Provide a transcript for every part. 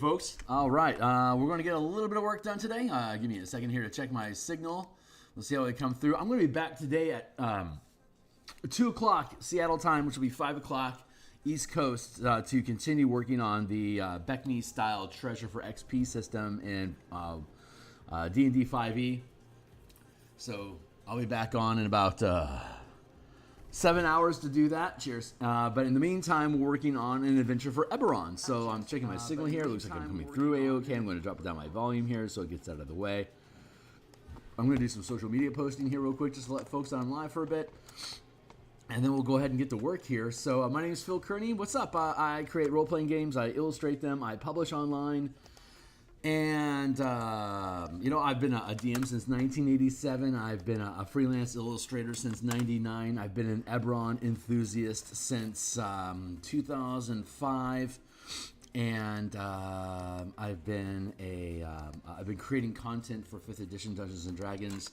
folks. All right, we're going to get a little bit of work done today. Give me a second here to check my signal. We'll see how they come through. I'm going to be back today at 2 o'clock Seattle time, which will be 5 o'clock East Coast, to continue working on the Beckney-style Treasure for XP system in D&D 5e. So I'll be back on in about 7 hours to do that. Cheers. But in the meantime, we're working on an adventure for Eberron. So I'm checking my signal here. It looks like I'm coming through A-OK. I'm going to drop down my volume here so it gets out of the way. I'm going to do some social media posting here real quick just to let folks on live for a bit. And then we'll go ahead and get to work here. So my name is Phil Kearney. What's up? I create role-playing games. I illustrate them. I publish online. And, you know, I've been a DM since 1987. I've been a freelance illustrator since 99. I've been an Eberron enthusiast since 2005. And I've been creating content for 5th edition Dungeons & Dragons,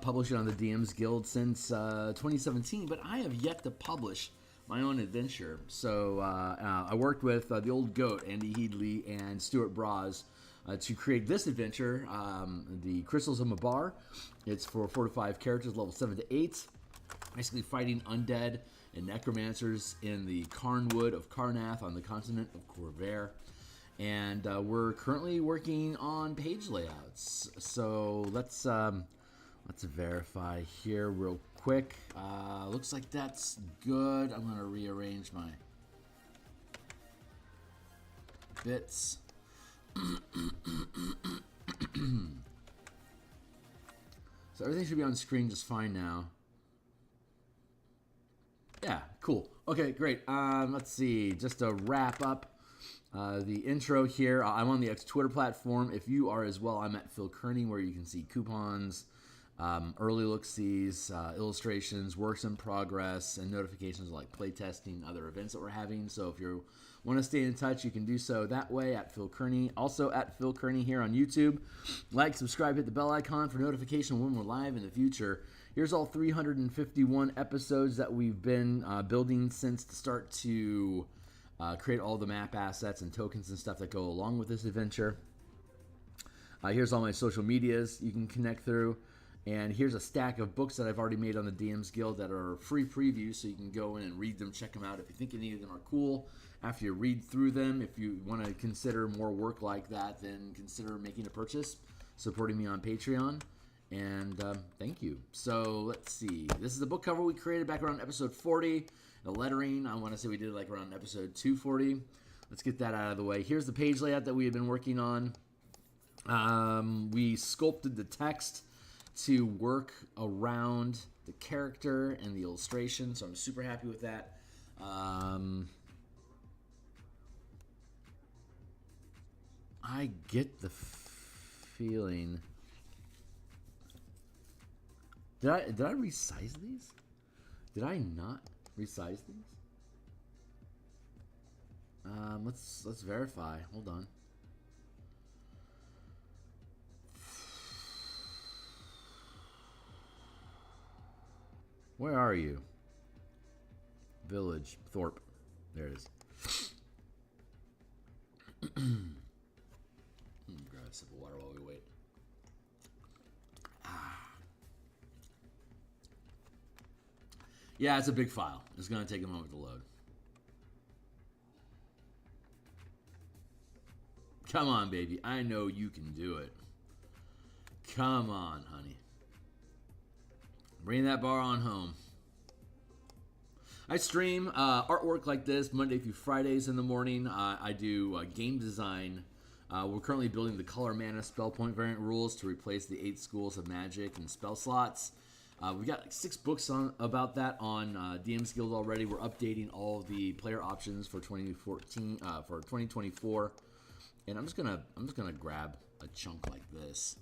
publishing on the DMsGuild since 2017, but I have yet to publish my own adventure. So I worked with the old GOAT, Andy Headley, and Stuart Braz to create this adventure, the Crystals of Mabar. It's for 4 to 5 characters, level 7 to 8, basically fighting undead and necromancers in the Carnwood of Carnath on the continent of Corvair. And we're currently working on page layouts. So let's verify here real quick. Looks like that's good. I'm gonna rearrange my bits. So everything should be on screen just fine now. Yeah, cool. Okay, great. Let's see. Just to wrap up the intro here, I'm on the X Twitter platform. If you are as well, I'm at Phil Kearney, where you can see coupons, early look-sees, illustrations, works in progress, and notifications like playtesting, other events that we're having. So if you want to stay in touch, you can do so that way at Phil Kearney. Also at Phil Kearney here on YouTube. Like, subscribe, hit the bell icon for notification when we're live in the future. Here's all 351 episodes that we've been building since the start to create all the map assets and tokens and stuff that go along with this adventure. Here's all my social medias you can connect through. And here's a stack of books that I've already made on the DMsGuild that are free previews, so you can go in and read them, check them out. If you think any of them are cool, after you read through them, if you want to consider more work like that, then consider making a purchase, supporting me on Patreon. And thank you. So let's see. This is the book cover we created back around episode 40. The lettering, I want to say we did like around episode 240. Let's get that out of the way. Here's the page layout that we have been working on. We sculpted the text to work around the character and the illustration, so I'm super happy with that. I get the feeling... Did I resize these? Did I not resize these? Let's verify. Hold on. Where are you? Village, Thorpe. There it is. Grab a sip of water while we wait. Yeah, it's a big file. It's going to take a moment to load. Come on, baby. I know you can do it. Come on, honey. Bring that bar on home. I stream artwork like this Monday through Fridays in the morning. I do game design. We're currently building the color mana spell point variant rules to replace the 8 schools of magic and spell slots. We've got like 6 books about that on DMsGuild already. We're updating all of the player options for 2024, and I'm just gonna grab a chunk like this,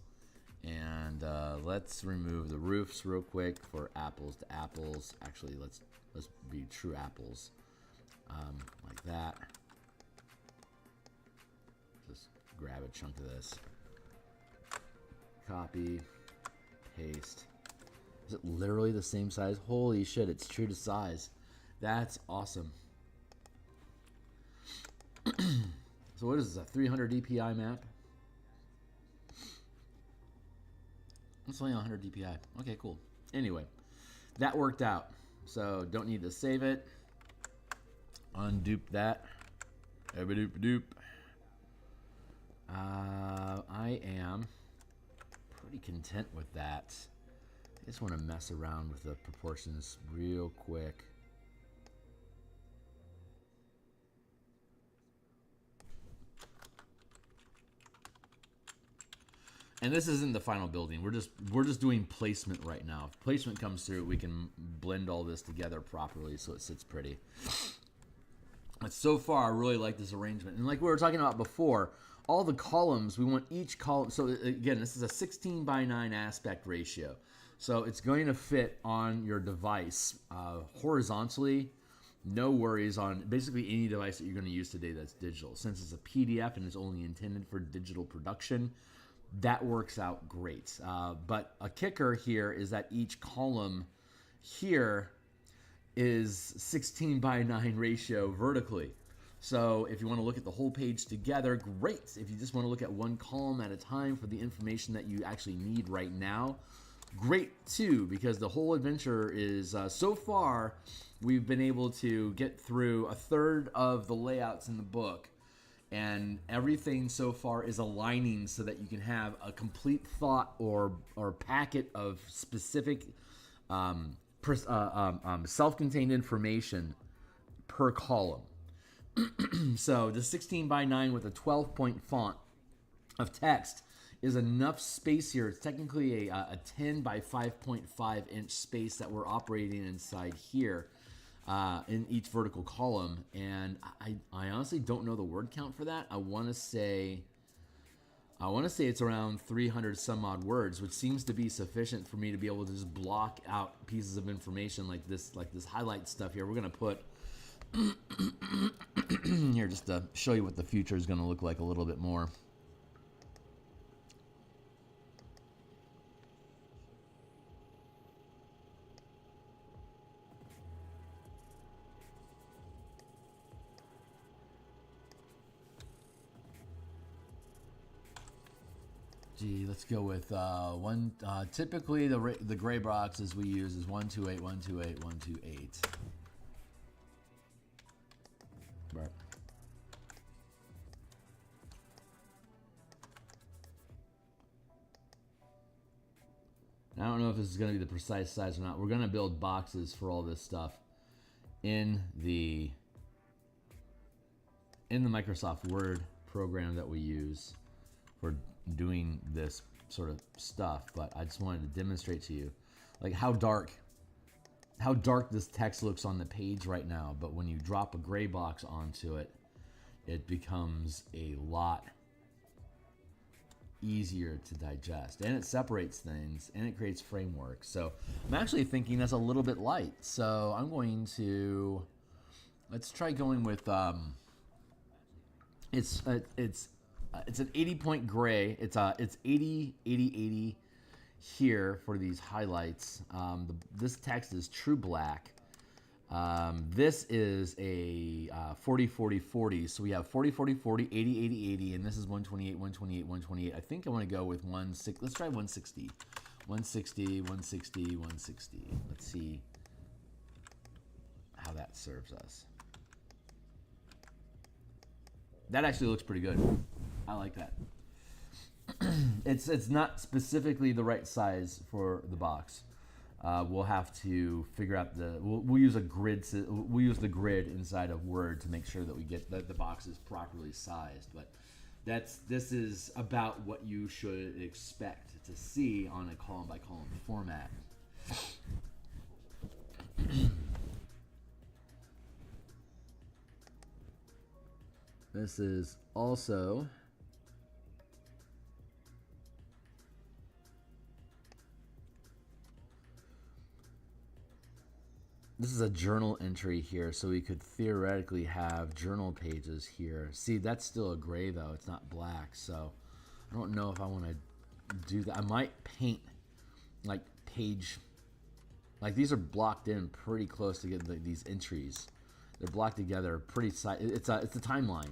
and let's remove the roofs real quick for apples to apples. Actually, let's be true apples, like that. Just grab a chunk of this, copy, paste. Is it literally the same size? Holy shit, it's true to size. That's awesome. So what is this, a 300 DPI map? It's only 100 DPI. Okay, cool. Anyway, that worked out. So don't need to save it. Undupe that. Doop. I am pretty content with that. I just want to mess around with the proportions real quick. And this isn't the final building. We're just doing placement right now. If placement comes through, we can blend all this together properly so it sits pretty. But so far, I really like this arrangement. And like we were talking about before, all the columns, we want each column. So again, this is a 16:9 aspect ratio. So it's going to fit on your device horizontally. No worries on basically any device that you're going to use today that's digital. Since it's a PDF and it's only intended for digital production, that works out great. But a kicker here is that each column here is 16:9 ratio vertically. So if you want to look at the whole page together, great. If you just want to look at one column at a time for the information that you actually need right now, great too, because the whole adventure is, so far, we've been able to get through a third of the layouts in the book. And everything so far is aligning so that you can have a complete thought or packet of specific self-contained information per column. So the 16:9 with a 12-point font of text is enough space here. It's technically a 10 by 5.5 inch space that we're operating inside here. In each vertical column, and I honestly don't know the word count for that. I want to say it's around 300 some odd words, which seems to be sufficient for me to be able to just block out pieces of information like this highlight stuff here. We're gonna put here just to show you what the future is gonna look like a little bit more. Let's go with one. Typically, the gray boxes we use is 128, 128, 128. Right. I don't know if this is going to be the precise size or not. We're going to build boxes for all this stuff in the Microsoft Word program that we use for doing this sort of stuff, but I just wanted to demonstrate to you like how dark this text looks on the page right now, but when you drop a gray box onto it, it becomes a lot easier to digest, and it separates things and it creates framework. So I'm actually thinking that's a little bit light, so I'm going to let's try going with it's an 80-point gray. It's 80, 80, 80 here for these highlights. This text is true black. This is a 40, 40, 40. So we have 40, 40, 40, 80, 80, 80, and this is 128, 128, 128. I think I want to go with 160. Let's try 160. 160, 160, 160. Let's see how that serves us. That actually looks pretty good. I like that. It's not specifically the right size for the box. We'll have to figure out we'll use a grid. We'll use the grid inside of Word to make sure that we get the box is properly sized. But this is about what you should expect to see on a column by column format. This is also this is a journal entry here, so we could theoretically have journal pages here. See, that's still a gray though, it's not black, so I don't know if I want to do that. I might paint like page, like these are blocked in pretty close to get these entries. They're blocked together pretty. It's a timeline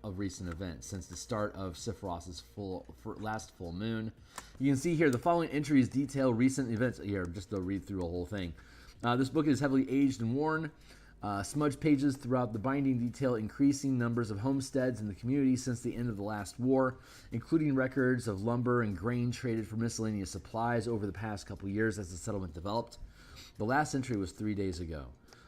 of recent events since the start of Sephiroth's last full moon. You can see here the following entries detail recent events. Here, just to read through a whole thing. This book is heavily aged and worn. Smudged pages throughout the binding detail increasing numbers of homesteads in the community since the end of the last war, including records of lumber and grain traded for miscellaneous supplies over the past couple years as the settlement developed. The last entry was 3 days ago.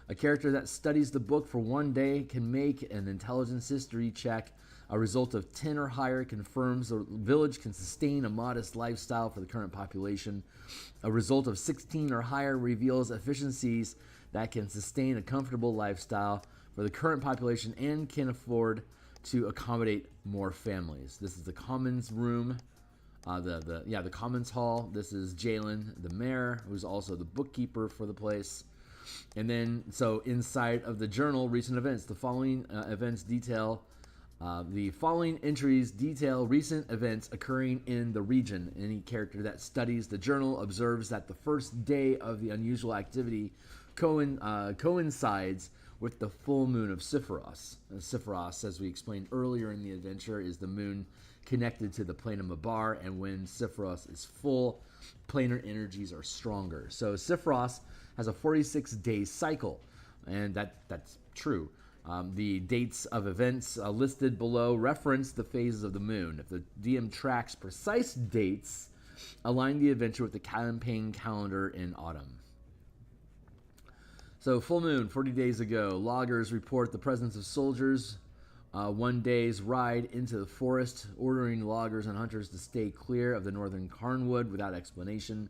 A character that studies the book for 1 day can make an intelligence history check. A result of 10 or higher confirms the village can sustain a modest lifestyle for the current population. A result of 16 or higher reveals efficiencies that can sustain a comfortable lifestyle for the current population and can afford to accommodate more families. This is the commons room, the commons hall. This is Jalen, the mayor, who's also the bookkeeper for the place. And then, so inside of the journal, recent events, the following events detail. The following entries detail recent events occurring in the region. Any character that studies the journal observes that the first day of the unusual activity coincides with the full moon of Sephiroth. Sephiroth, as we explained earlier in the adventure, is the moon connected to the plane of Mabar, and when Sephiroth is full, planar energies are stronger. So Sephiroth has a 46-day cycle, and that's true. The dates of events listed below reference the phases of the moon. If the DM tracks precise dates, align the adventure with the campaign calendar in autumn. So full moon, 40 days ago. Loggers report the presence of soldiers. 1 day's ride into the forest, ordering loggers and hunters to stay clear of the northern Carnwood without explanation.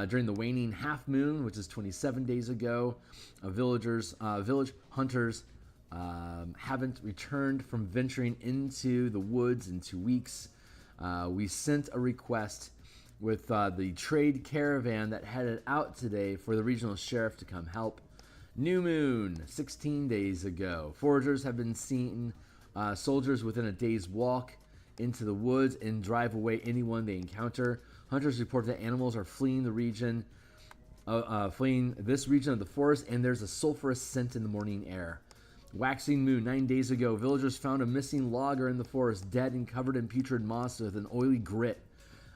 During the waning half moon, which is 27 days ago, village hunters haven't returned from venturing into the woods in 2 weeks. We sent a request with the trade caravan that headed out today for the regional sheriff to come help. New moon, 16 days ago. Foragers have been seen soldiers within a day's walk into the woods and drive away anyone they encounter. Hunters report that animals are fleeing this region of the forest, and there's a sulfurous scent in the morning air. Waxing moon, 9 days ago. Villagers found a missing logger in the forest, dead and covered in putrid moss with an oily grit.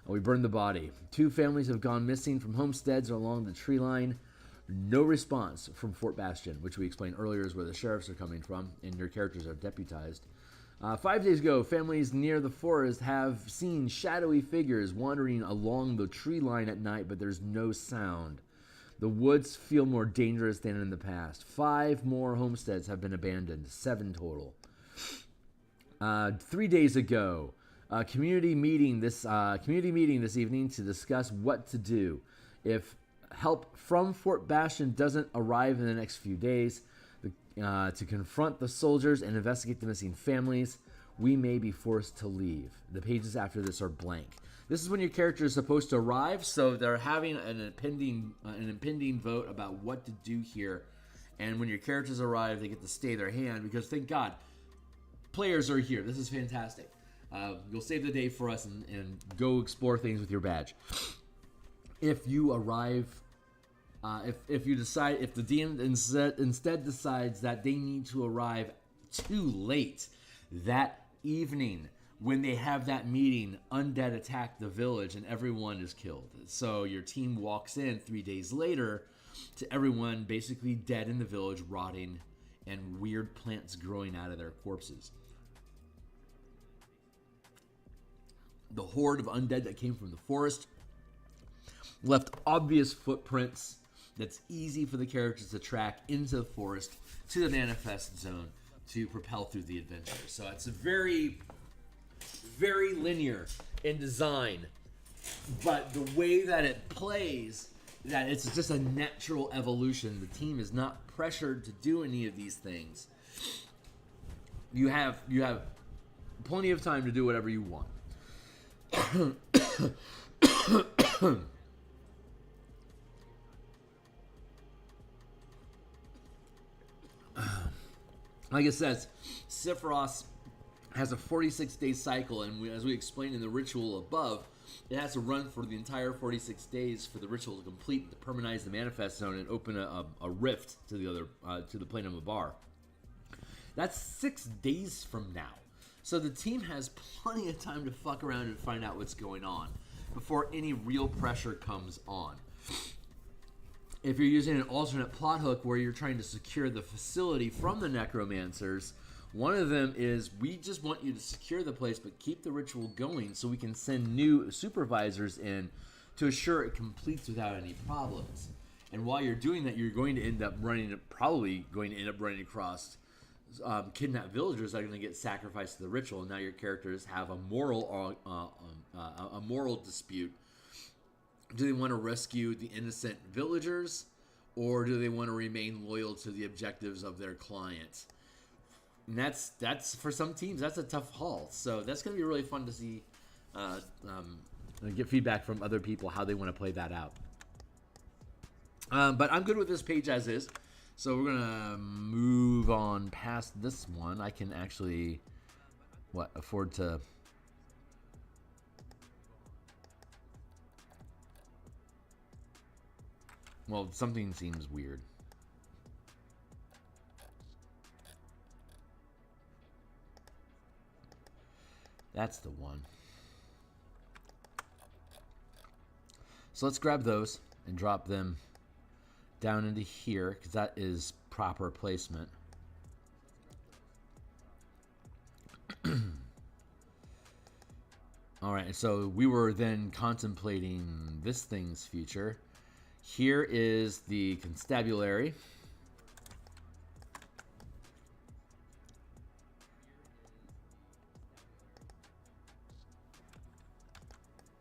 We burned the body. 2 families have gone missing from homesteads along the tree line. No response from Fort Bastion, which we explained earlier is where the sheriffs are coming from, and your characters are deputized. 5 days ago, families near the forest have seen shadowy figures wandering along the tree line at night, but there's no sound. The woods feel more dangerous than in the past. 5 more homesteads have been abandoned, 7 total. 3 days ago, community meeting this evening to discuss what to do. If help from Fort Bastion doesn't arrive in the next few days to confront the soldiers and investigate the missing families, we may be forced to leave. The pages after this are blank. This is when your character is supposed to arrive, so they're having an impending vote about what to do here. And when your characters arrive, they get to stay their hand because, thank God, players are here. This is fantastic. You'll save the day for us and go explore things with your badge. If you arrive, if the DM instead decides that they need to arrive too late that evening when they have that meeting, undead attack the village and everyone is killed. So your team walks in 3 days later to everyone basically dead in the village, rotting, and weird plants growing out of their corpses. The horde of undead that came from the forest left obvious footprints that's easy for the characters to track into the forest to the manifest zone to propel through the adventure. So it's a very, very linear in design, but the way that it plays, that it's just a natural evolution. The team is not pressured to do any of these things. You have plenty of time to do whatever you want. Like it says, Sephiroth has a 46-day cycle, and as we explained in the ritual above, it has to run for the entire 46 days for the ritual to complete, to permanentize the manifest zone and open a rift to the plane of Mabar. That's 6 days from now. So the team has plenty of time to fuck around and find out what's going on before any real pressure comes on. If you're using an alternate plot hook where you're trying to secure the facility from the necromancers, one of them is, we just want you to secure the place but keep the ritual going so we can send new supervisors in to assure it completes without any problems. And while you're doing that, you're going to end up probably going to end up running across kidnapped villagers that are going to get sacrificed to the ritual. And now your characters have a moral dispute. Do they want to rescue the innocent villagers, or do they want to remain loyal to the objectives of their client? And that's for some teams, that's a tough haul. So that's going to be really fun to see, get feedback from other people how they want to play that out. But I'm good with this page as is. So we're going to move on past this one. I can actually, afford to... Well, something seems weird. That's the one. So let's grab those and drop them down into here, because that is proper placement. All right, so we were then contemplating this thing's future. Here is the constabulary.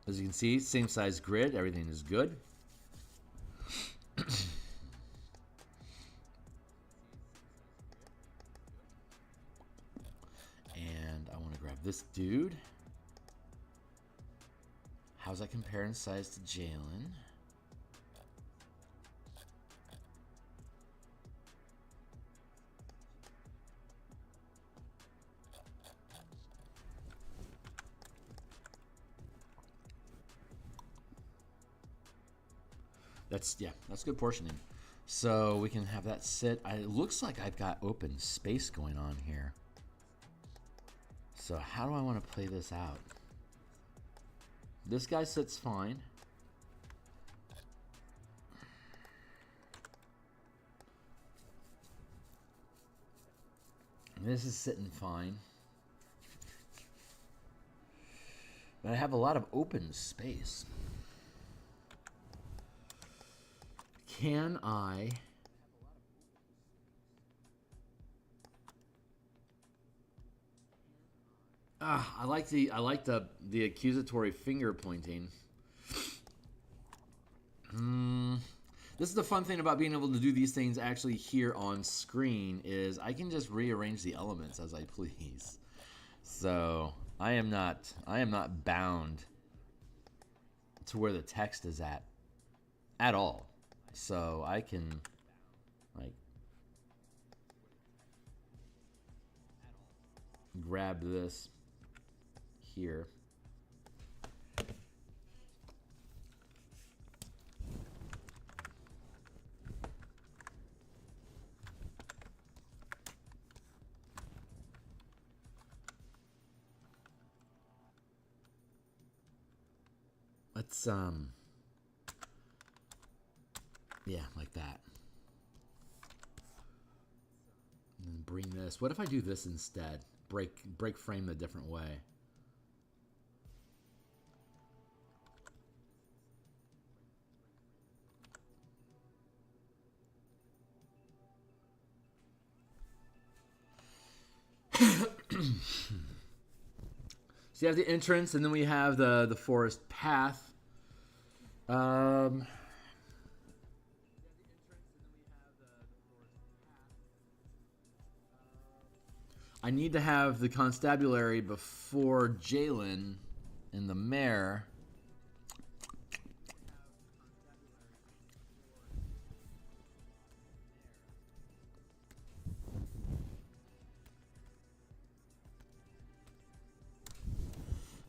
As you can see, same size grid, everything is good. And I want to grab this dude. How's that compare in size to Jalen? That's good portioning. So we can have that sit. It looks like I've got open space going on here. So how do I want to play this out? This guy sits fine. This is sitting fine. But I have a lot of open space. Can I... I like the accusatory finger pointing. This is the fun thing about being able to do these things actually here on screen, is I can just rearrange the elements as I please. So I am not bound to where the text is at all. So I can grab this here. Let's yeah, like that. And then bring this. What if I do this instead? Break frame a different way. So you have the entrance, and then we have the forest path. I need to have the constabulary before Jalen and the mayor.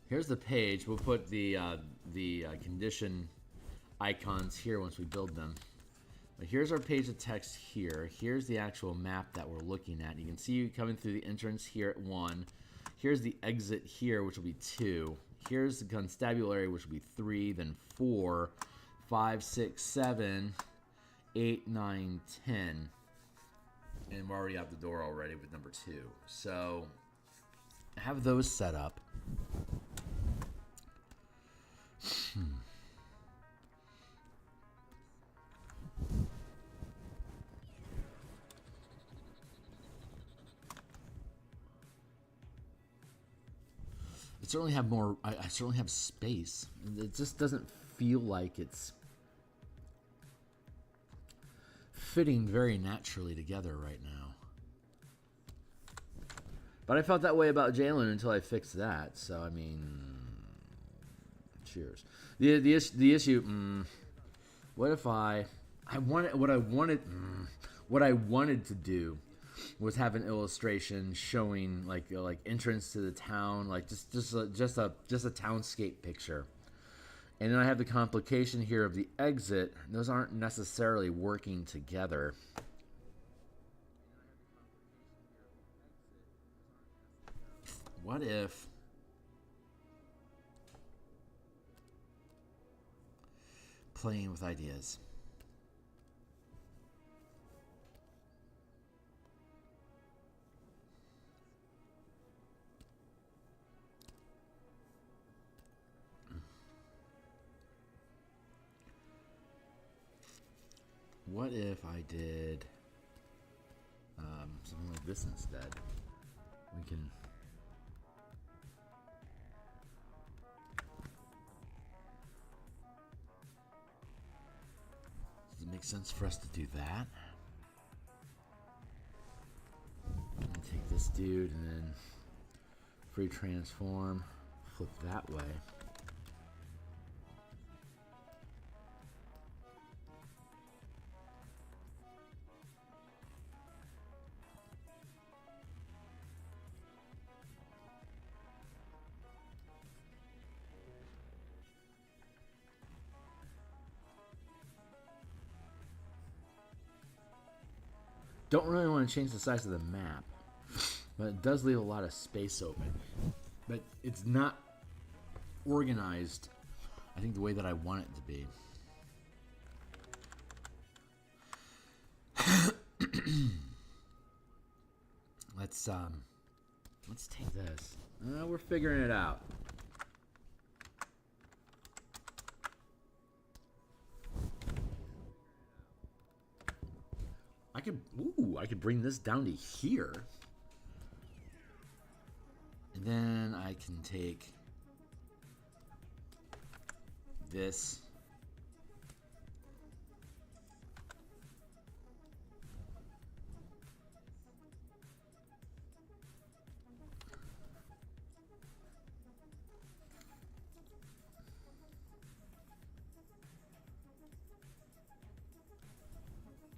Here's the page. We'll put the condition icons here once we build them. Here's our page of text here. Here's the actual map that we're looking at. You can see you coming through the entrance here at 1. Here's the exit here, which will be 2. Here's the constabulary, which will be 3, then 4, 5, 6, 7, 8, 9, 10. And we're already out the door already with number 2. So I have those set up. I certainly have more. I certainly have space. It just doesn't feel like it's fitting very naturally together right now. But I felt that way about Jalen until I fixed that. So I mean, cheers. The issue. What if I wanted what I wanted to do was have an illustration showing like entrance to the town, like just a townscape picture. And then I have the complication here of the exit. Those aren't necessarily working together. What if playing with ideas? What if I did something like this instead? We can. Does it make sense for us to do that? I'm gonna take this dude and then free transform, flip that way. Don't really want to change the size of the map, but it does leave a lot of space open. But it's not organized, I think, the way that I want it to be. Let's take this. We're figuring it out. I could bring this down to here. And then I can take this.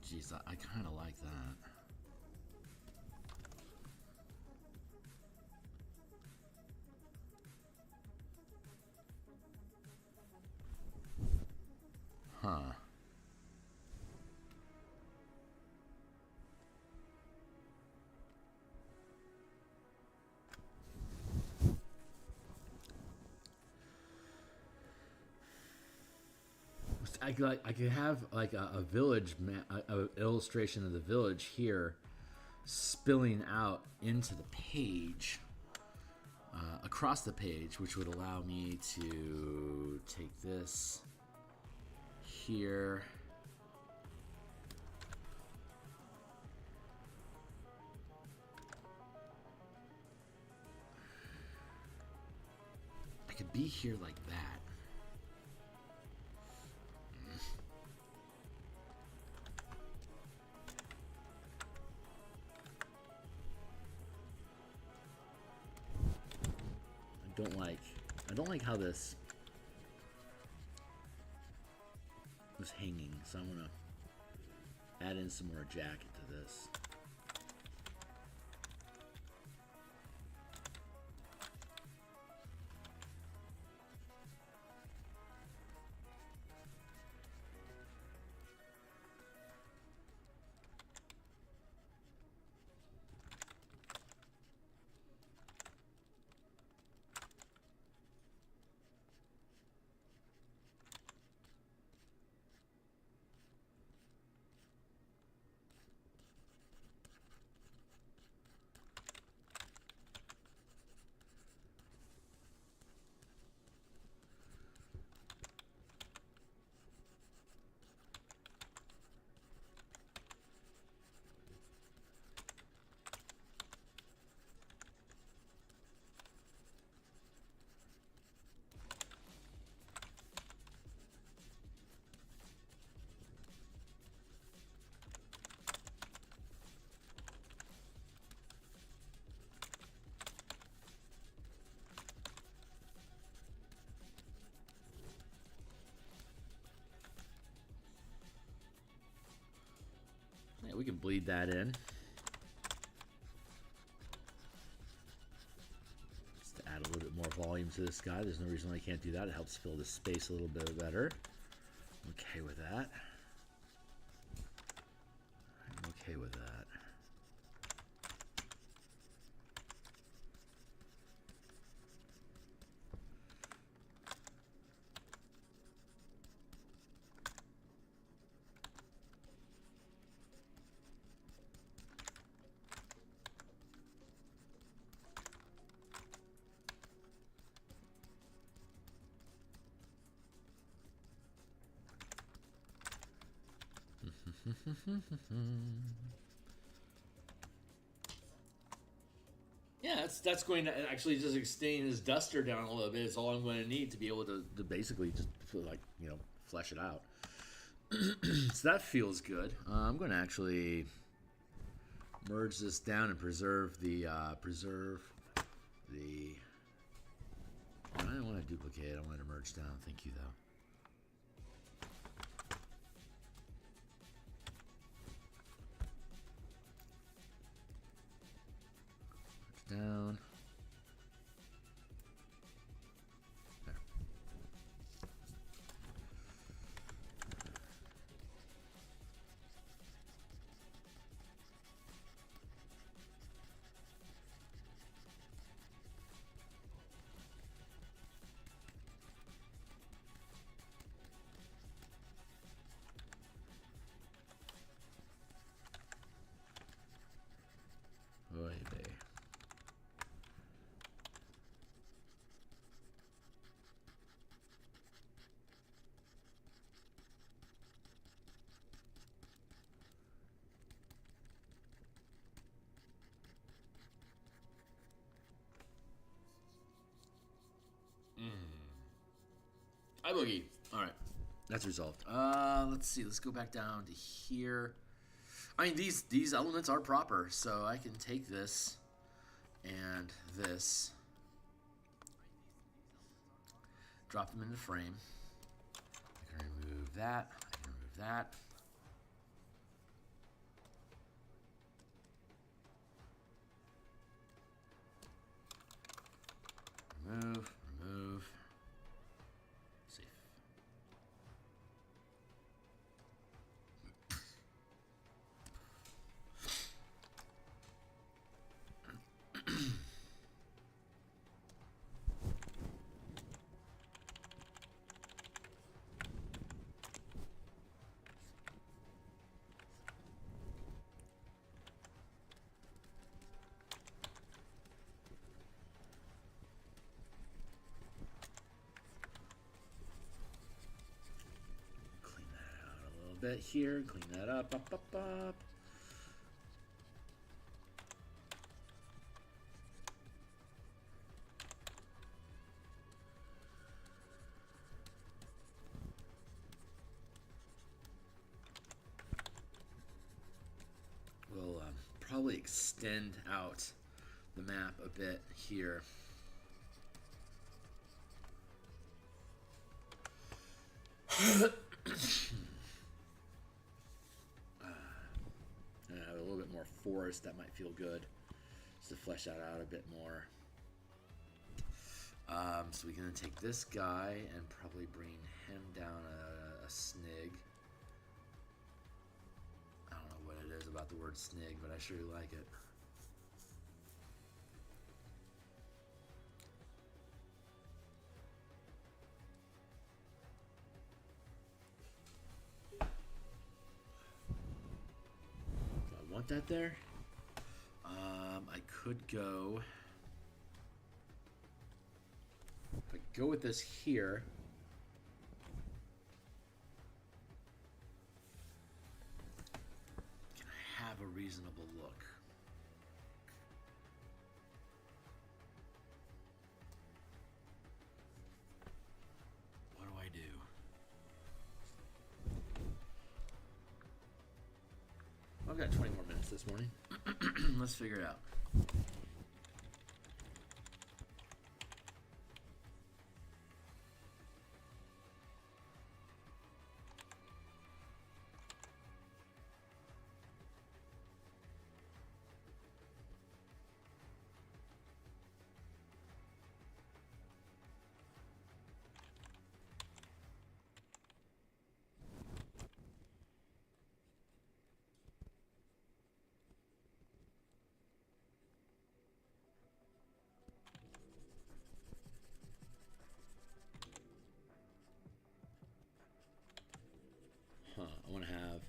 Jeez, I kind of like that. Huh. I could have like a village a illustration of the village here spilling out into the page, across the page, which would allow me to take this here. I could be here like that. I don't like how this was hanging, so I'm gonna add in some more jacket to this. we can bleed that in. Just to add a little bit more volume to this guy. There's no reason why I can't do that. It helps fill the space a little bit better. I'm okay with that. I'm okay with that. Yeah, that's going to actually just extend his duster down a little bit. It's all I'm going to need to be able to basically just feel like, you know, flesh it out. So that feels good. I'm going to actually merge this down and preserve the I don't want to duplicate. I want to merge down. Thank you, though. Down. There. Oy vey. Hi, Boogie. All right, that's resolved. Let's see. Let's go back down to here. I mean, these elements are proper, so I can take this and this, drop them into frame. I can remove that. I can remove that. Remove, remove. Safe. Bit here, clean that up. We'll probably extend out the map a bit here. Forest, that might feel good, just to flesh that out a bit more. So we're gonna take this guy and probably bring him down a snig. I don't know what it is about the word snig, but I sure like it. Want that there? I could go. If I go with this here, can I have a reasonable look? What do I do? I've got 20 more minutes this morning. Let's figure it out. I want to have...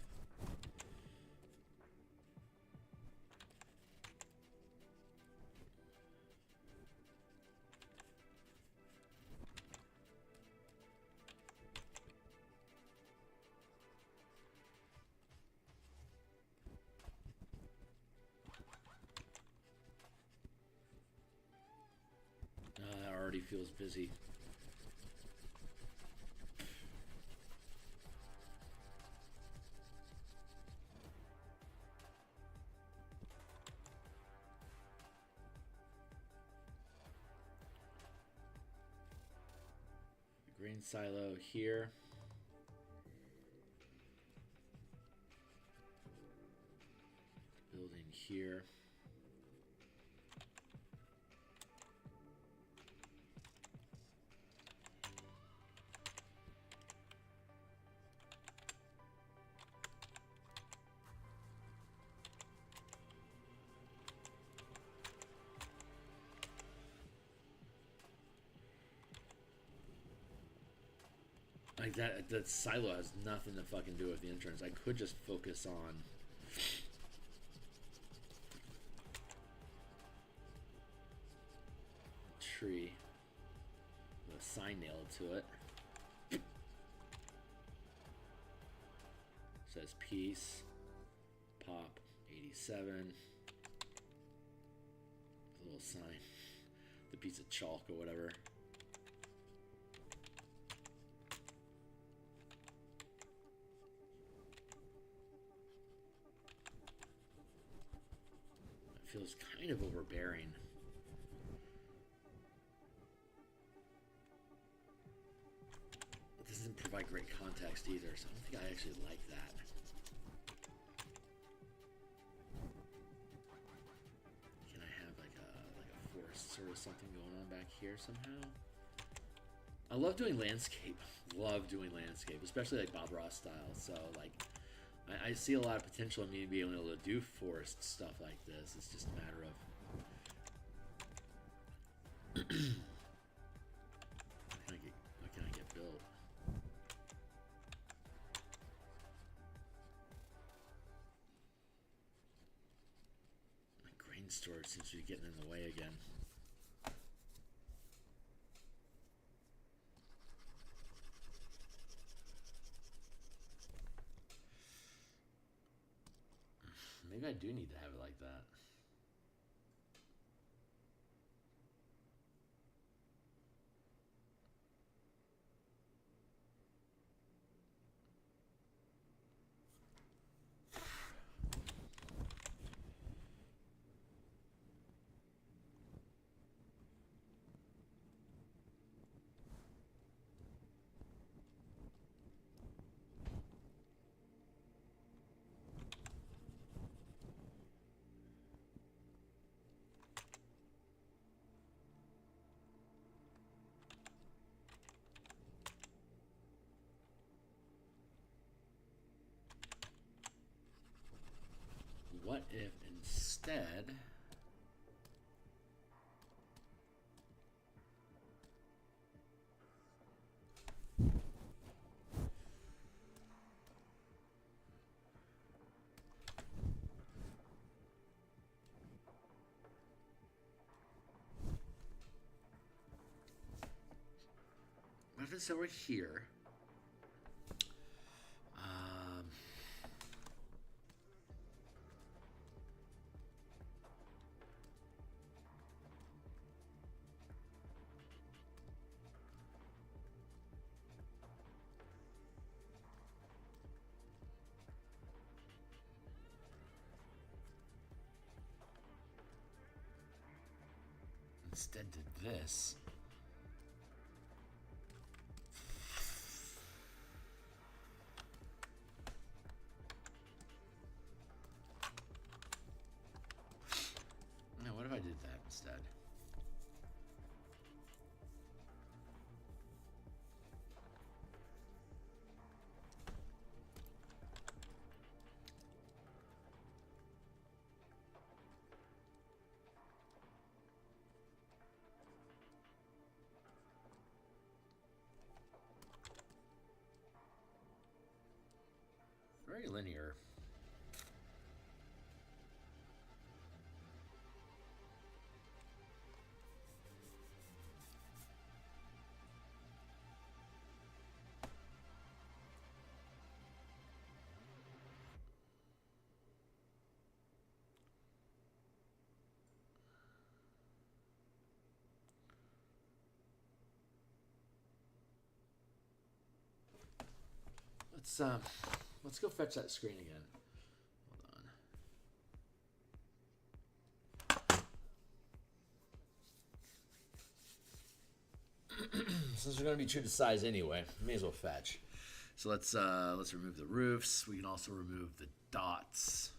that already feels busy. Grain silo here. Building here. Like that silo has nothing to fucking do with the entrance. I could just focus on tree with a sign nailed to it. Says peace. Pop 87. The little sign. The piece of chalk or whatever. Feels kind of overbearing. It doesn't provide great context either, so I don't think I actually like that. Can I have like a forest sort of something going on back here somehow? I love doing landscape. Love doing landscape, especially like Bob Ross style. So like I see a lot of potential in me being able to do forest stuff like this. It's just a matter of what can I get built? My grain storage seems to be getting in the way again. Maybe I do need to have it like that. What if instead we're here? Instead did this. Now, what if I did that instead? Very linear. Let's go fetch that screen again. Hold on. Since we're going to be true to size anyway, may as well fetch. So let's remove the roofs. We can also remove the dots.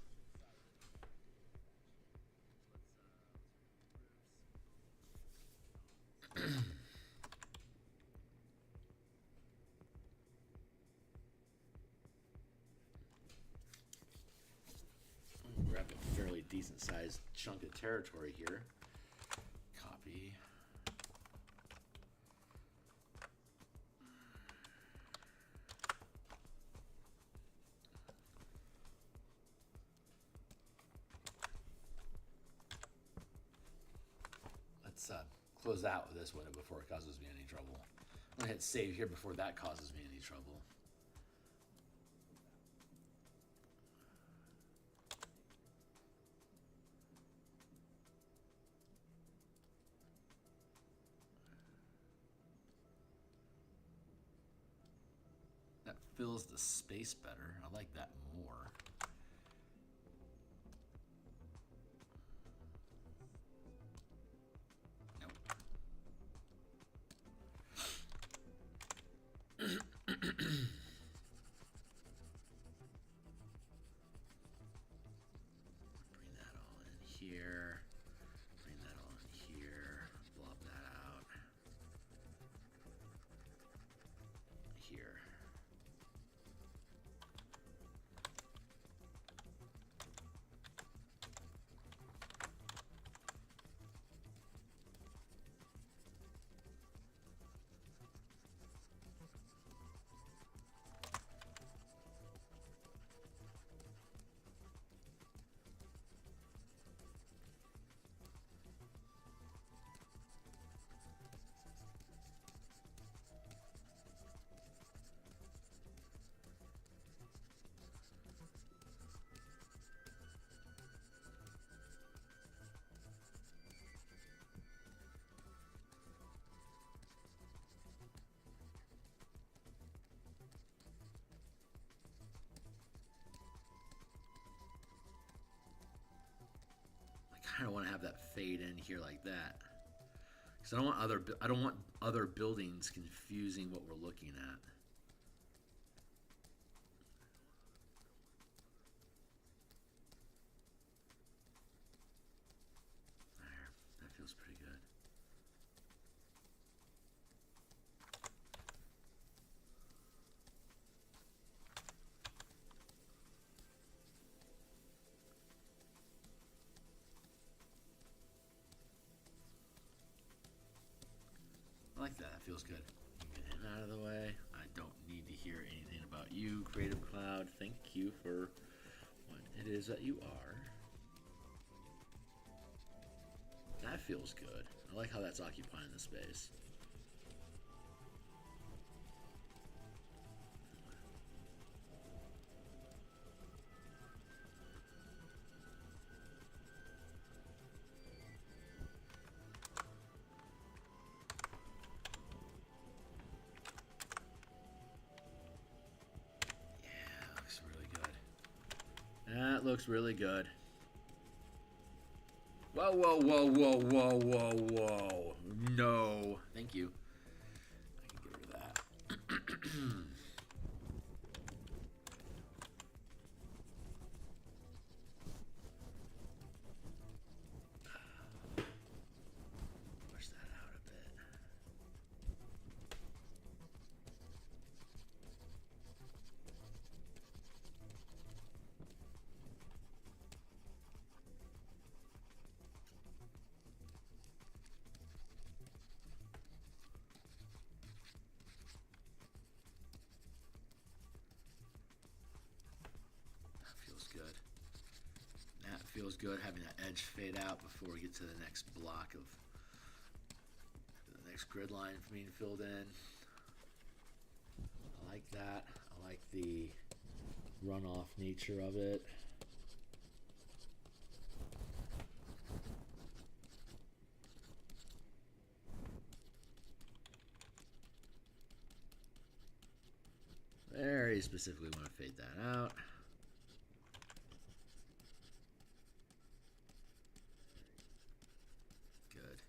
Grab a fairly decent sized chunk of territory here. Copy. Let's close out with this window before it causes me any trouble. I'm gonna hit save here before that causes me any trouble. That fills the space better. I like that more. Bring that all in here. Bring that all in here. Blob that out. Here. I kind of want to have that fade in here like that, because I don't want other buildings confusing what we're looking at. There, that feels pretty good. I like that. That feels good. Get him out of the way. I don't need to hear anything about you, Creative Cloud. Thank you for what it is that you are. That feels good. I like how that's occupying the space. That looks really good. Whoa, whoa, whoa, whoa, whoa, whoa, whoa. No. Thank you. I can get rid of that. Push that out a bit. feels good having that edge fade out before we get to the next block of the next grid line being filled in. I like that. I like the runoff nature of it. Very specifically want to fade that out. Good.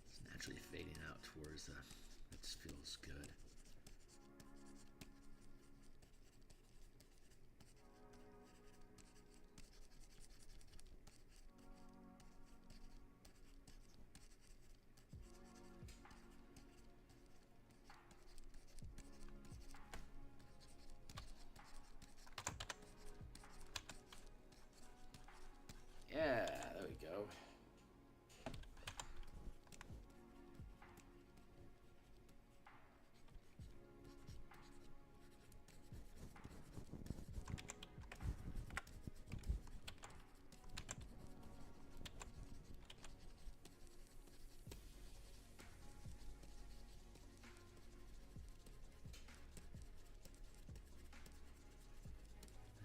It's naturally fading out towards the... That just feels good. Yeah, there we go.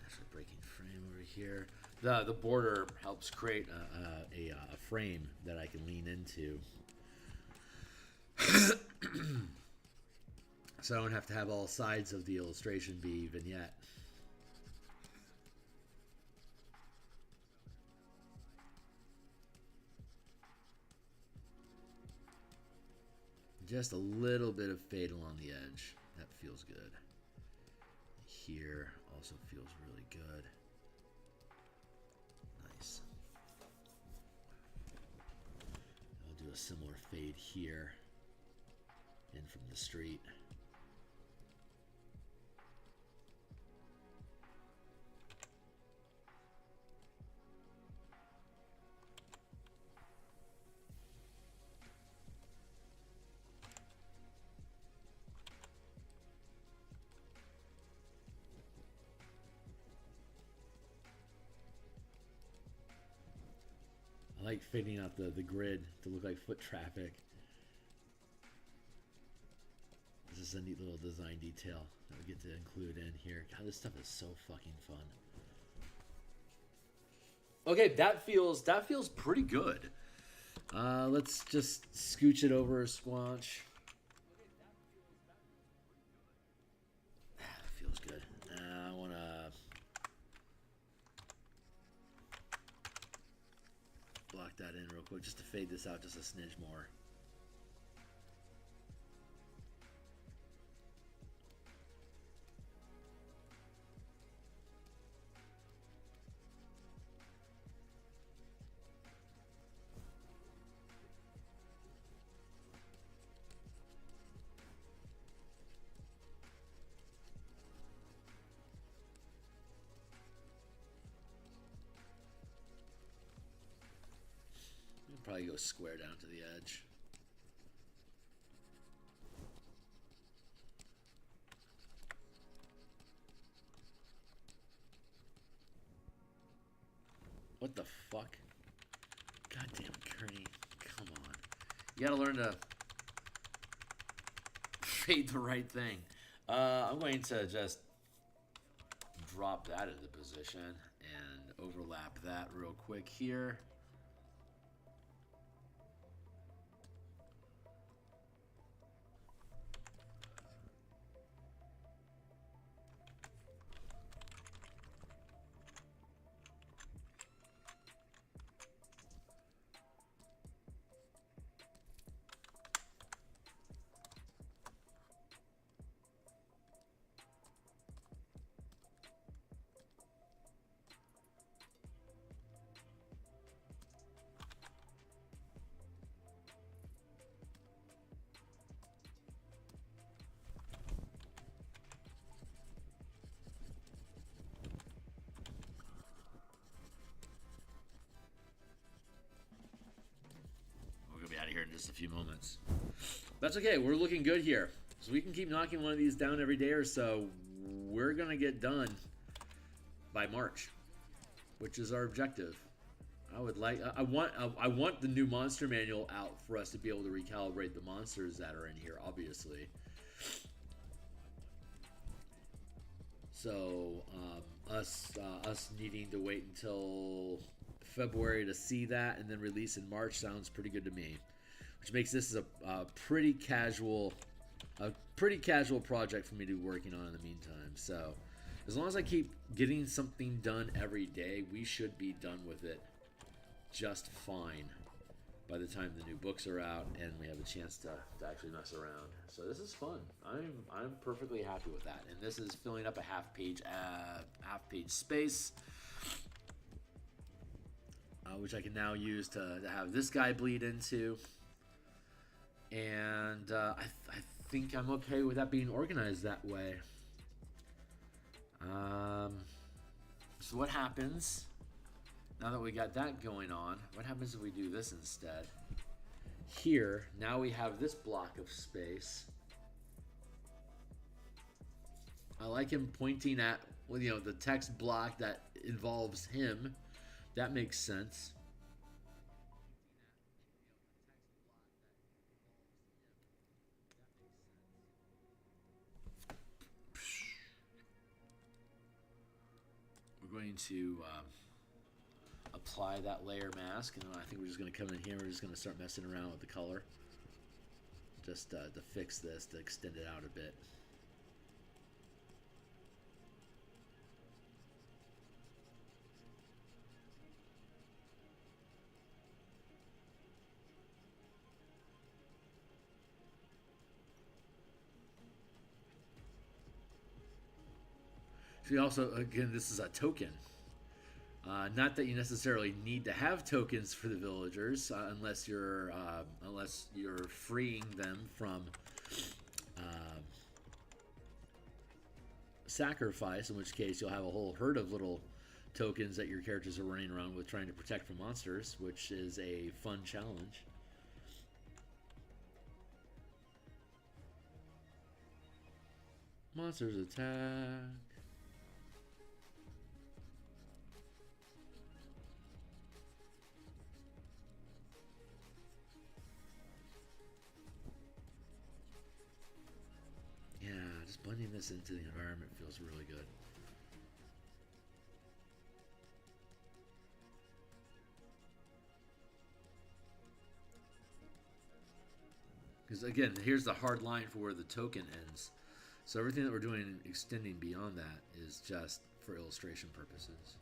Actually breaking frame over here. The border helps create a frame that I can lean into. So I don't have to have all sides of the illustration be vignette. Just a little bit of fade along the edge. That feels good. Here also feels really good. Nice. I'll do a similar fade here in from the street. I like fading out the grid to look like foot traffic. This is a neat little design detail that we get to include in here. God, this stuff is so fucking fun. Okay, that feels pretty good. Let's just scooch it over a squanch. That feels good. I want to block that in real quick just to fade this out just a smidge more. Probably go square down to the edge. What the fuck? Goddamn Kearney. Come on. You gotta learn to fade the right thing. I'm going to just drop that into position and overlap that real quick here. just a few moments. That's okay. We're looking good here. So we can keep knocking one of these down every day or so. We're going to get done by March, which is our objective. I want the new monster manual out for us to be able to recalibrate the monsters that are in here, obviously. So us needing to wait until February to see that and then release in March sounds pretty good to me, which makes this a pretty casual project for me to be working on in the meantime. So as long as I keep getting something done every day, we should be done with it just fine by the time the new books are out and we have a chance to actually mess around. So this is fun. I'm perfectly happy with that. And this is filling up a half page space, which I can now use to have this guy bleed into. And I think I'm okay with that being organized that way. So what happens now that we got that going on? What happens if we do this instead? Here, now we have this block of space. I like him pointing at, well, you know, the text block that involves him. That makes sense. We're going to apply that layer mask, and I think we're just going to come in here. We're just going to start messing around with the color, just to fix this, to extend it out a bit. So also, again, this is a token. Not that you necessarily need to have tokens for the villagers, unless you're freeing them from sacrifice, in which case you'll have a whole herd of little tokens that your characters are running around with trying to protect from monsters, which is a fun challenge. Monsters attack. Yeah, just blending this into the environment feels really good. Because again, here's the hard line for where the token ends. So everything that we're doing extending beyond that is just for illustration purposes.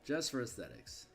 Just for aesthetics.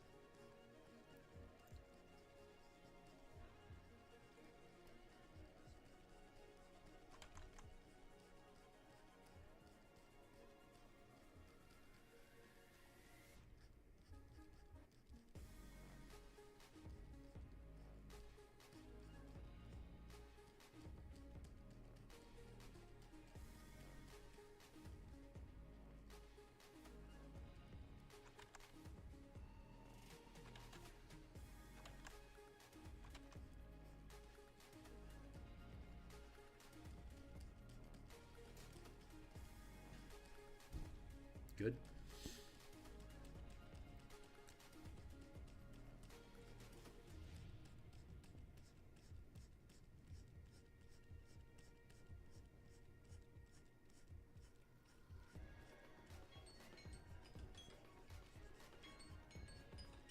Good.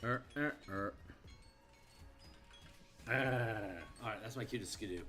Alright, that's my cue to skidoo.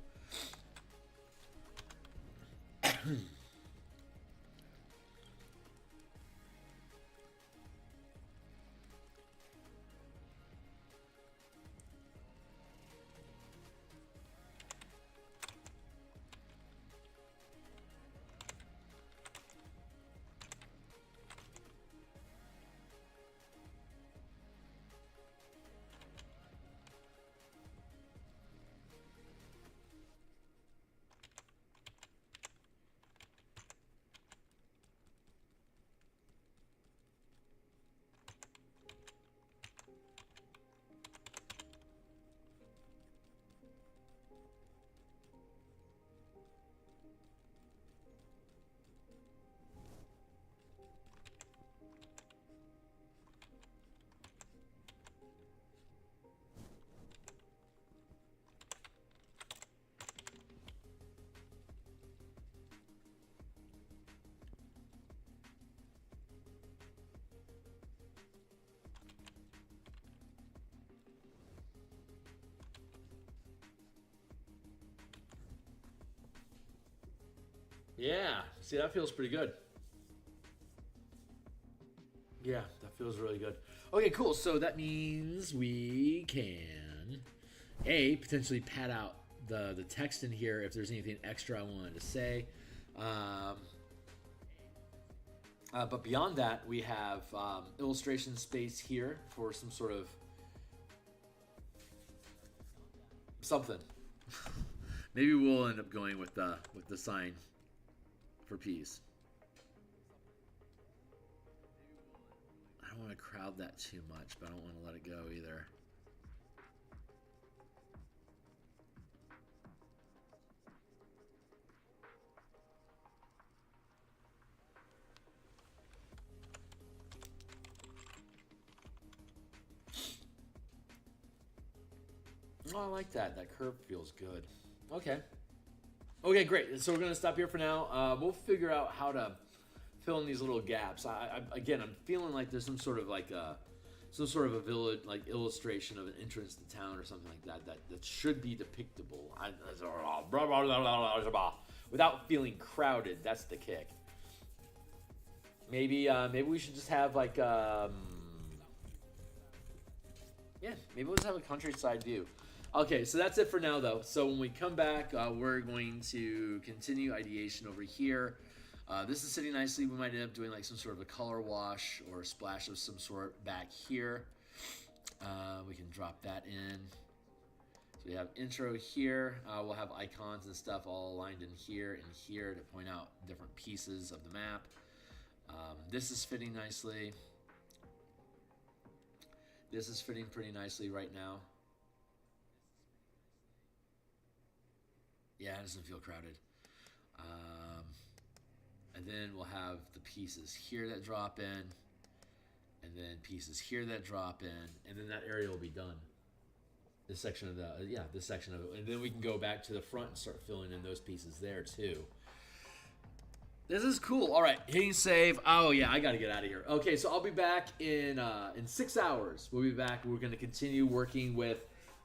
Yeah, see, that feels pretty good. Yeah, that feels really good. Okay, cool. So that means we can, potentially pad out the text in here if there's anything extra I wanted to say. But beyond that, we have illustration space here for some sort of something. Maybe we'll end up going with the sign for peace. I don't want to crowd that too much, but I don't want to let it go either. Oh, I like that. That curve feels good. Okay. Okay, great. So we're going to stop here for now. We'll figure out how to fill in these little gaps. Again, I'm feeling like there's some sort of a village, like illustration of an entrance to town or something like that should be depictable. Without feeling crowded. That's the kick. Maybe we should just have like maybe let's have a countryside view. Okay, so that's it for now, though. So when we come back, we're going to continue ideation over here. This is sitting nicely. We might end up doing like some sort of a color wash or a splash of some sort back here. We can drop that in. So we have intro here. We'll have icons and stuff all aligned in here and here to point out different pieces of the map. This is fitting nicely. This is fitting pretty nicely right now. Yeah, it doesn't feel crowded. And then we'll have the pieces here that drop in, and then pieces here that drop in, and then that area will be done. This section of this section of it, and then we can go back to the front and start filling in those pieces there too. This is cool. All right, hitting save. Oh yeah, I got to get out of here. Okay, so I'll be back in 6 hours. We'll be back. We're going to continue working with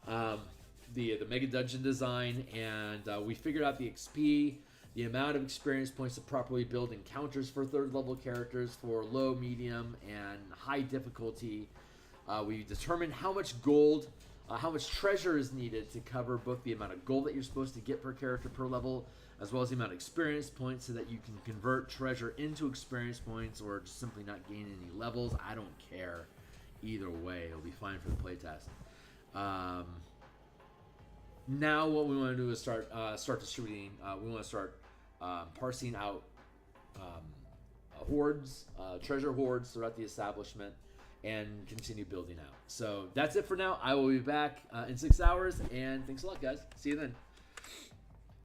the mega dungeon design, and we figured out the XP, the amount of experience points to properly build encounters for 3rd level characters for low, medium, and high difficulty. We determined how much gold, how much treasure is needed to cover both the amount of gold that you're supposed to get per character per level, as well as the amount of experience points so that you can convert treasure into experience points or just simply not gain any levels. I don't care. Either way, it'll be fine for the playtest. Now what we want to do is start distributing. We want to start parsing out hordes, treasure hordes throughout the establishment, and continue building out. So that's it for now. I will be back in 6 hours, and thanks a lot, guys. See you then.